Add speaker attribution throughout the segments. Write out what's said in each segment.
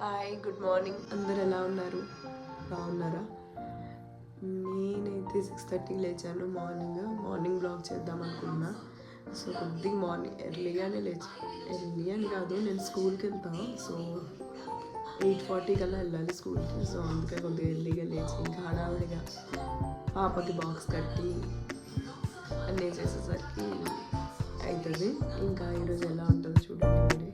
Speaker 1: Hi, good morning. అందరు ఎలా ఉన్నారు? బాగున్నారా? నేనైతే 6:30కి లేచాను. మార్నింగ్ బ్లాగ్ చేద్దాం అనుకున్నా. సో కొద్దిగా మార్నింగ్ ఎర్లీగానే ఎర్లీ అని కాదు, నేను స్కూల్కి వెళ్తాను. సో 8:40 కల్లా వెళ్ళాలి స్కూల్కి. సో అందుకే కొద్దిగా ఎర్లీగా లేచి ఇంకా హడావిడిగా పాపకి బాక్స్ కట్టి అన్నీ చేసేసరికి అవుతుంది. ఇంకా ఈరోజు ఎలా ఉంటుందో చూడండి మీరే.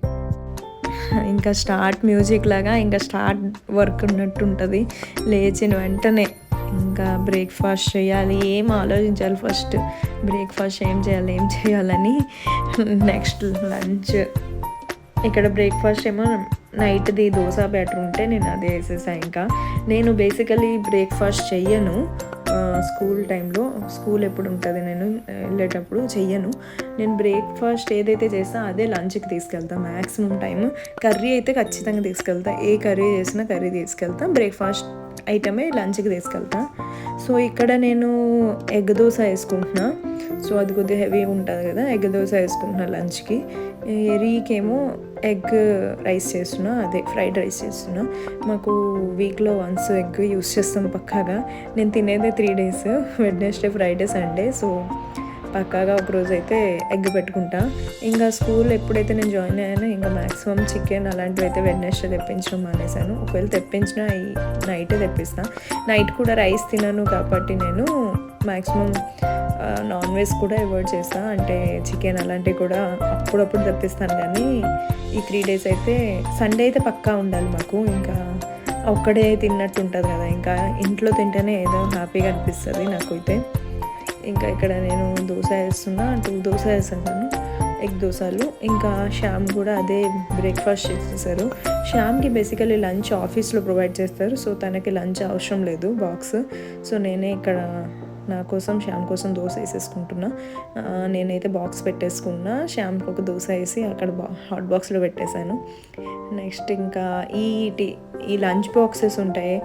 Speaker 2: ఇంకా స్టార్ట్ మ్యూజిక్ లాగా ఇంకా స్టార్ట్ వర్క్ ఉన్నట్టు ఉంటుంది. లేచిన వెంటనే ఇంకా బ్రేక్ఫాస్ట్ చేయాలి, ఏం ఆలోచించాలి ఫస్ట్ బ్రేక్ఫాస్ట్ ఏం చేయాలని. Next lunch. ఇక్కడ బ్రేక్ఫాస్ట్ ఏమో నైట్ది దోశ బ్యాటర్ ఉంటే నేను అదే వేసేసాను. ఇంకా నేను బేసికలీ బ్రేక్ఫాస్ట్ చెయ్యను స్కూల్ టైంలో. స్కూల్ ఎప్పుడు ఉంటుంది నేను వెళ్ళేటప్పుడు చెయ్యను. నేను బ్రేక్ఫాస్ట్ ఏదైతే చేస్తా అదే లంచ్కి తీసుకెళ్తాను మ్యాక్సిమం టైం. కర్రీ అయితే ఖచ్చితంగా తీసుకెళ్తా, ఏ కర్రీ చేసినా కర్రీ తీసుకెళ్తా. బ్రేక్ఫాస్ట్ ఐటమే లంచ్కి తీసుకెళ్తా. సో ఇక్కడ నేను ఎగ్ దోశ వేసుకుంటున్నా. సో అది కొద్దిగా హెవీ ఉంటుంది కదా, ఎగ్ దోశ వేసుకుంటున్నా లంచ్కి. రీకేమో ఎగ్ రైస్ చేస్తున్నా, అదే ఫ్రైడ్ రైస్ చేస్తున్నా. మాకు వీక్లో వన్స్ ఎగ్ యూస్ చేస్తాం పక్కాగా. నేను తినేదే 3 days, Wednesday, Friday, Sunday. So పక్కాగా ఒకరోజు అయితే ఎగ్ పెట్టుకుంటా. ఇంకా స్కూల్ ఎప్పుడైతే నేను జాయిన్ అయ్యానో ఇంకా మ్యాక్సిమం చికెన్ అలాంటివి అయితే వెడ్నెస్డే తెప్పించడం మానేశాను. ఒకవేళ తెప్పించినా ఈ నైటే తెప్పిస్తాను. నైట్ కూడా రైస్ తినను కాబట్టి నేను మ్యాక్సిమం నాన్ వెజ్ కూడా అవాయిడ్ చేస్తాను. అంటే చికెన్ అలాంటివి కూడా అప్పుడప్పుడు తెప్పిస్తాను. కానీ ఈ 3 days అయితే సండే అయితే పక్కా ఉండాలి మాకు. ఇంకా ఒక్కడే తిన్నట్టు ఉంటుంది కదా, ఇంకా ఇంట్లో తింటేనే ఏదో హ్యాపీగా అనిపిస్తుంది నాకైతే. ఇంకా ఇక్కడ నేను దోశ వేస్తున్నా, 2 దోశ వేసాను, ఎగ్ దోశలు. ఇంకా శ్యామ్ కూడా అదే బ్రేక్ఫాస్ట్ చేసేసారు. శ్యామ్కి బేసికలీ లంచ్ ఆఫీస్లో ప్రొవైడ్ చేస్తారు. సో తనకి లంచ్ అవసరం లేదు బాక్స్. సో నేనే ఇక్కడ నా కోసం శ్యామ్ కోసం దోశ వేసేసుకుంటున్నా. నేనైతే బాక్స్ పెట్టేసుకున్నా, శ్యామ్కి ఒక దోశ వేసి అక్కడ హాట్ బాక్స్లో పెట్టేశాను. నెక్స్ట్ ఇంకా ఈ లంచ్ బాక్సెస్ ఉంటాయి,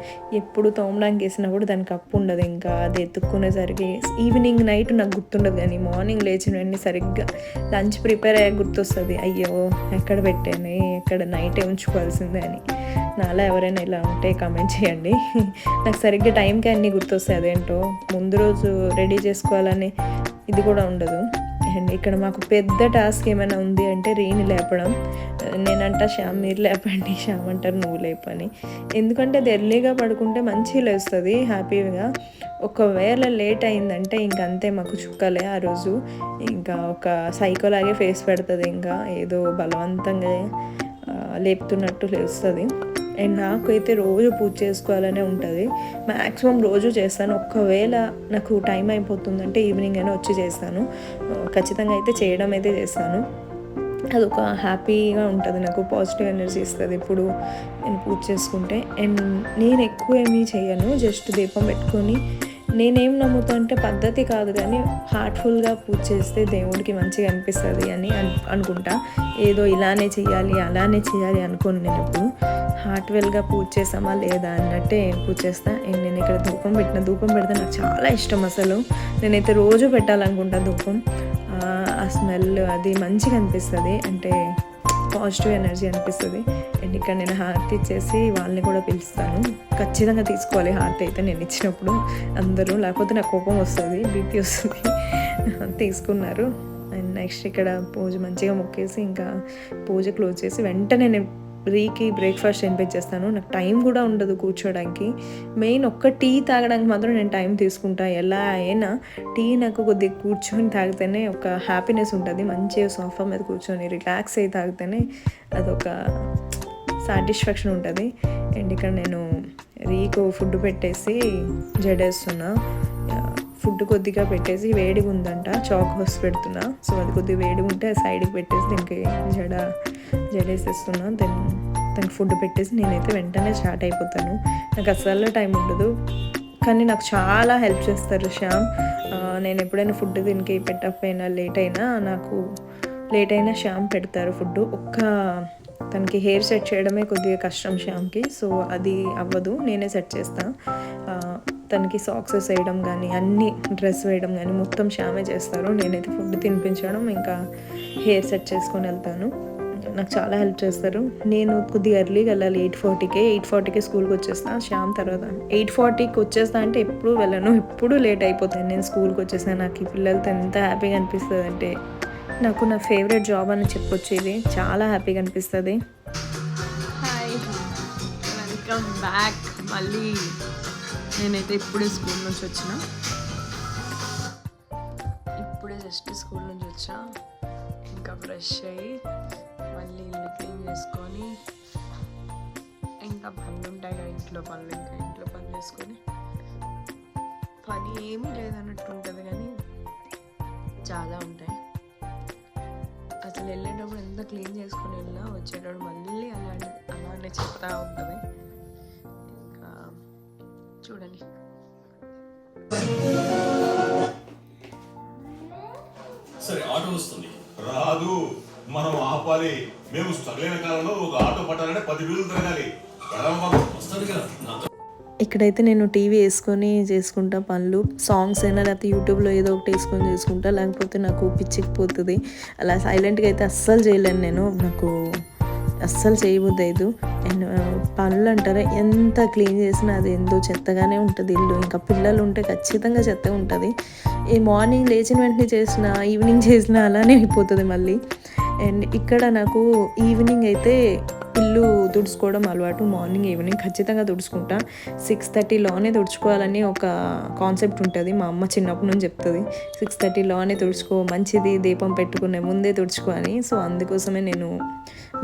Speaker 2: ఎప్పుడు తోమడానికి వేసినా కూడా దానికి కప్పు ఉండదు. ఇంకా అది ఎత్తుక్కునేసరికి ఈవినింగ్ నైట్ నాకు గుర్తుండదు, కానీ మార్నింగ్ లేచిన వెంటనే సరిగ్గా లంచ్ ప్రిపేర్ అయ్యే గుర్తొస్తుంది. అయ్యో ఎక్కడ పెట్టాను, ఎక్కడ నైటే ఉంచుకోవాల్సిందే అని. నాలా ఎవరైనా ఇలా ఉంటే కామెంట్ చేయండి. నాకు సరిగ్గా టైంకి అన్నీ గుర్తొస్తాయి. అదేంటో ముందు రోజు రెడీ చేసుకోవాలని ఇది కూడా ఉండదు. అండ్ ఇక్కడ మాకు పెద్ద టాస్క్ ఏమైనా ఉంది అంటే రీని లేపడం. నేనంట శ్యామ్ మీరు లేపండి, శ్యామ్ అంటారు నువ్వు లేపని. ఎందుకంటే అది ఎర్లీగా పడుకుంటే మంచిగా లేస్తుంది హ్యాపీగా. ఒకవేళ లేట్ అయిందంటే ఇంకంతే మాకు చుక్కలే ఆ రోజు. ఇంకా ఒక సైకోలాగే ఫేస్ పెడుతుంది, ఇంకా ఏదో బలవంతంగా లేపుతున్నట్టు లేస్తుంది. అండ్ నాకైతే రోజు పూజ చేసుకోవాలనే ఉంటుంది. మ్యాక్సిమం రోజు చేస్తాను. ఒక్కవేళ నాకు టైం అయిపోతుందంటే ఈవినింగ్ అయినా వచ్చి చేస్తాను. ఖచ్చితంగా అయితే చేయడం అయితే చేస్తాను. అదొక హ్యాపీగా ఉంటుంది, నాకు పాజిటివ్ ఎనర్జీ ఇస్తుంది ఇప్పుడు నేను పూజ చేసుకుంటే. అండ్ నేను ఎక్కువ ఏమీ చేయను, జస్ట్ దీపం పెట్టుకొని. నేనేం నమ్ముతా అంటే పద్ధతి కాదు కానీ హార్ట్ఫుల్గా పూజ చేస్తే దేవుడికి మంచిగా అనిపిస్తుంది అని అనుకుంటా. ఏదో ఇలానే చేయాలి అలానే చేయాలి అనుకోను. నేను ఇప్పుడు హార్ట్వెల్గా పూజ చేసామా లేదా అన్నట్టే పూజ చేస్తాను. అండ్ నేను ఇక్కడ ధూపం పెడితే నాకు చాలా ఇష్టం అసలు. నేనైతే రోజు పెట్టాలనుకుంటా ధూపం. ఆ స్మెల్ అది మంచిగా అనిపిస్తుంది, అంటే పాజిటివ్ ఎనర్జీ అనిపిస్తుంది. అండ్ ఇక్కడ నేను హారతి ఇచ్చేసి వాళ్ళని కూడా పిలుస్తాను. ఖచ్చితంగా తీసుకోవాలి హారతి అయితే నేను ఇచ్చినప్పుడు అందరూ, లేకపోతే నాకు కోపం వస్తుంది, బీపీ వస్తుంది. తీసుకున్నారు. అండ్ నెక్స్ట్ ఇక్కడ పూజ మంచిగా మొక్కేసి ఇంకా పూజ క్లోజ్ చేసి వెంటనే నేను రీకి బ్రేక్ఫాస్ట్ తినిపించేస్తాను. నాకు టైం కూడా ఉండదు కూర్చోడానికి. మెయిన్ ఒక్క టీ తాగడానికి మాత్రం నేను టైం తీసుకుంటా. ఎలా అయినా టీ నాకు కొద్దిగా కూర్చొని తాగితేనే ఒక హ్యాపీనెస్ ఉంటుంది. మంచిగా సోఫా మీద కూర్చొని రిలాక్స్ అయ్యి తాగితేనే అదొక సాటిస్ఫాక్షన్ ఉంటుంది. అండ్ ఇక్కడ నేను రీకు ఫుడ్ పెట్టేసి జడేస్తున్నా. ఫుడ్ కొద్దిగా పెట్టేసి వేడిగా ఉందంట, చాక్ హోస్ పెడుతున్నా. సో అది కొద్దిగా వేడిగా ఉంటే సైడ్కి పెట్టేసి దీనికి జడేసేస్తున్నా. దానికి ఫుడ్ పెట్టేసి నేనైతే వెంటనే స్టార్ట్ అయిపోతాను. నాకు అసలు టైం ఉండదు, కానీ నాకు చాలా హెల్ప్ చేస్తారు శ్యామ్. నేను ఎప్పుడైనా ఫుడ్ దీనికి పెట్టకపోయినా లేట్ అయినా శ్యామ్ పెడతారు ఫుడ్. తనకి హెయిర్ సెట్ చేయడమే కొద్దిగా కష్టం శ్యామ్కి. సో అది అవ్వదు, నేనే సెట్ చేస్తాను. తనకి సాక్సెస్ వేయడం కానీ అన్నీ డ్రెస్ వేయడం కానీ మొత్తం శ్యామే చేస్తారు. నేనైతే ఫుడ్ తినిపించడం ఇంకా హెయిర్ సెట్ చేసుకొని వెళ్తాను. నాకు చాలా హెల్ప్ చేస్తారు. నేను కొద్దిగా ఎర్లీగా వెళ్ళాలి, 8:40కే స్కూల్కి వచ్చేస్తాను. శ్యామ్ తర్వాత 8:40కి వచ్చేస్తా అంటే ఎప్పుడు వెళ్ళను, ఎప్పుడు లేట్ అయిపోతాను. నేను స్కూల్కి వచ్చేసాను. నాకు ఈ పిల్లలతో ఎంత హ్యాపీగా అనిపిస్తుంది అంటే నాకు నా ఫేవరెట్ జాబ్ అని చెప్పొచ్చు. ఇది చాలా హ్యాపీగా అనిపిస్తుంది.
Speaker 1: Hi, welcome back. మళ్ళీ నేనైతే ఇప్పుడే స్కూల్ నుంచి వచ్చిన, ఇప్పుడే జస్ట్ స్కూల్ నుంచి వచ్చా. ఇంకా ఫ్రెష్ అయ్యి మళ్ళీ ఇల్లు క్లీన్ చేసుకొని, ఇంకా పనులు ఉంటాయి కదా ఇంట్లో పనులు, ఇంకా ఇంట్లో పని చేసుకొని, పని ఏమీ లేదన్నట్టు ఉంటుంది కానీ చాలా ఉంటాయి. అసలు వెళ్ళేటప్పుడు ఎంత క్లీన్ చేసుకొని వెళ్ళినా వచ్చేటప్పుడు మళ్ళీ అలానే చెప్తా ఉంటుంది. ఇంకా చూడండి.
Speaker 3: సరే, ఆటో వస్తుంది. రాదు, మనం ఆపాలి. మేము స్ట్రగుల్ అయిన కాలంలో ఒక ఆటో పట్టాలంటే 10 వీలు తిరగాలి. వస్తుంది కదా.
Speaker 2: ఇక్కడైతే నేను టీవీ వేసుకొని చేసుకుంటా పనులు, సాంగ్స్ అయినా లేకపోతే యూట్యూబ్లో ఏదో ఒకటి వేసుకొని చేసుకుంటా, లేకపోతే నాకు పిచ్చికిపోతుంది. అలా సైలెంట్గా అయితే అస్సలు చేయలేను నేను, నాకు అస్సలు చేయబుద్ది అయ్యదు. అండ్ పనులు అంటారా, ఎంత క్లీన్ చేసినా అది ఎంతో చెత్తగానే ఉంటుంది ఇల్లు. ఇంకా పిల్లలు ఉంటే ఖచ్చితంగా చెత్త ఉంటుంది. ఈ మార్నింగ్ లేచిన వెంటనే చేసిన, ఈవినింగ్ చేసిన అలానే అయిపోతుంది మళ్ళీ. అండ్ ఇక్కడ నాకు ఈవినింగ్ అయితే ఇల్లు తుడుచుకోవడం అలవాటు. మార్నింగ్ ఈవినింగ్ ఖచ్చితంగా తుడుచుకుంటా. 6:30లోనే తుడుచుకోవాలని ఒక కాన్సెప్ట్ ఉంటుంది, మా అమ్మ చిన్నప్పటి నుంచి చెప్తుంది. 6:30లోనే తుడుచుకో, మంచిది, దీపం పెట్టుకునే ముందే తుడుచుకో అని. సో అందుకోసమే నేను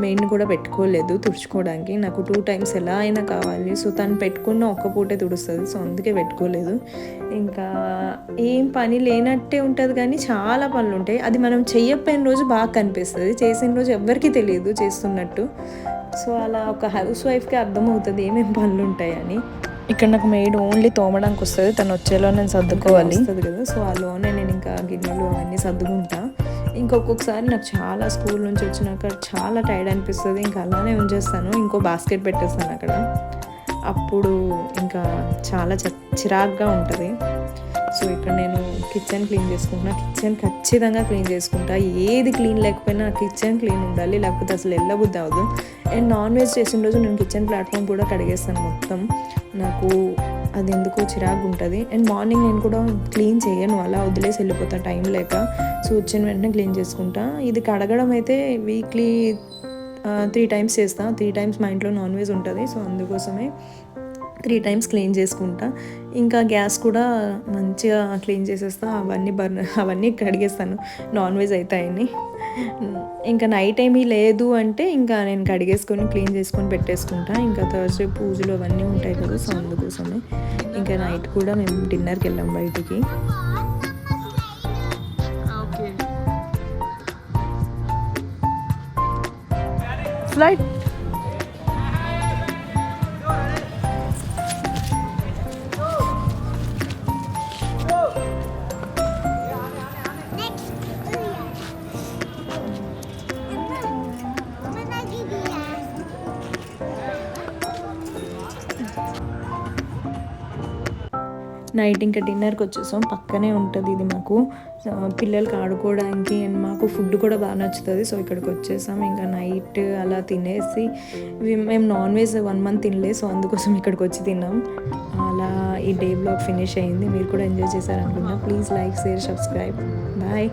Speaker 2: మెయిన్ కూడా పెట్టుకోలేదు తుడుచుకోవడానికి. నాకు 2 times ఎలా అయినా కావాలి. సో తను పెట్టుకున్న ఒక్క పూటే తుడుస్తుంది, సో అందుకే పెట్టుకోలేదు. ఇంకా ఏం పని లేనట్టే ఉంటుంది కానీ చాలా పనులు ఉంటాయి. అది మనం చెయ్యకపోయిన రోజు బాగా కనిపిస్తుంది, చేసిన రోజు ఎవ్వరికీ తెలియదు చేస్తున్నట్టు. సో అలా ఒక హౌస్ వైఫ్కి అర్థమవుతుంది ఏమేమి పనులు ఉంటాయని. ఇక్కడ నాకు మెయిడ్ ఓన్లీ తోమడానికి వస్తుంది, తను వచ్చేలో నేను సర్దుకోవాలి వస్తుంది కదా. సో ఆ లోనే నేను ఇంకా గిన్నెలు అవన్నీ సర్దుకుంటా. ఇంకొకసారి నాకు చాలా స్కూల్ నుంచి వచ్చినాక చాలా టైర్డ్ అనిపిస్తుంది, ఇంకా అలానే ఉంచేస్తాను. ఇంకో బాస్కెట్ పెట్టేస్తాను అక్కడ. అప్పుడు ఇంకా చాలా చిరాగ్గా ఉంటుంది. సో ఇక్కడ నేను కిచెన్ క్లీన్ చేసుకుంటున్నా. కిచెన్ ఖచ్చితంగా క్లీన్ చేసుకుంటా. ఏది క్లీన్ లేకపోయినా కిచెన్ క్లీన్ ఉండాలి, లేకపోతే అసలు వెళ్ళబుద్ధి అవ్వదు. అండ్ నాన్ వెజ్ చేసిన రోజు నేను కిచెన్ ప్లాట్ఫామ్ కూడా కడిగేస్తాను మొత్తం. నాకు అది ఎందుకో చిరాకు ఉంటుంది. అండ్ మార్నింగ్ నేను కూడా క్లీన్ చేయను, అలా వదిలేసి వెళ్ళిపోతాను టైం లేక. సో వచ్చిన వెంటనే క్లీన్ చేసుకుంటా. ఇది కడగడం అయితే వీక్లీ 3 times చేస్తా. 3 times మా ఇంట్లో నాన్ వెజ్ ఉంటుంది, సో అందుకోసమే 3 times క్లీన్ చేసుకుంటా. ఇంకా గ్యాస్ కూడా మంచిగా క్లీన్ చేసేస్తా. అవన్నీ కడిగేస్తాను నాన్ వెజ్ అవుతాయని. ఇంకా నైట్ ఏమీ లేదు అంటే ఇంకా నేను కడిగేసుకొని క్లీన్ చేసుకొని పెట్టేసుకుంటా. ఇంకా థర్స్డే పూజలు అవన్నీ ఉంటాయి కదా, సో అందుకోసమే. ఇంకా నైట్ కూడా మేము డిన్నర్కి వెళ్ళాం బయటికి. ఫ్లైట్ నైట్ ఇంకా డిన్నర్కి వచ్చేసాం. పక్కనే ఉంటుంది ఇది మాకు, పిల్లలకి ఆడుకోవడానికి. అండ్ మాకు ఫుడ్ కూడా బాగా నచ్చుతుంది, సో ఇక్కడికి వచ్చేసాం. ఇంకా నైట్ అలా తినేసి, మేము నాన్ వెజ్ 1 month తినలేదు, సో అందుకోసం ఇక్కడికి వచ్చి తిన్నాం. అలా ఈ డే బ్లాగ్ ఫినిష్ అయింది. మీరు కూడా ఎంజాయ్ చేశారనుకున్నా. Please like, share, subscribe. Bye.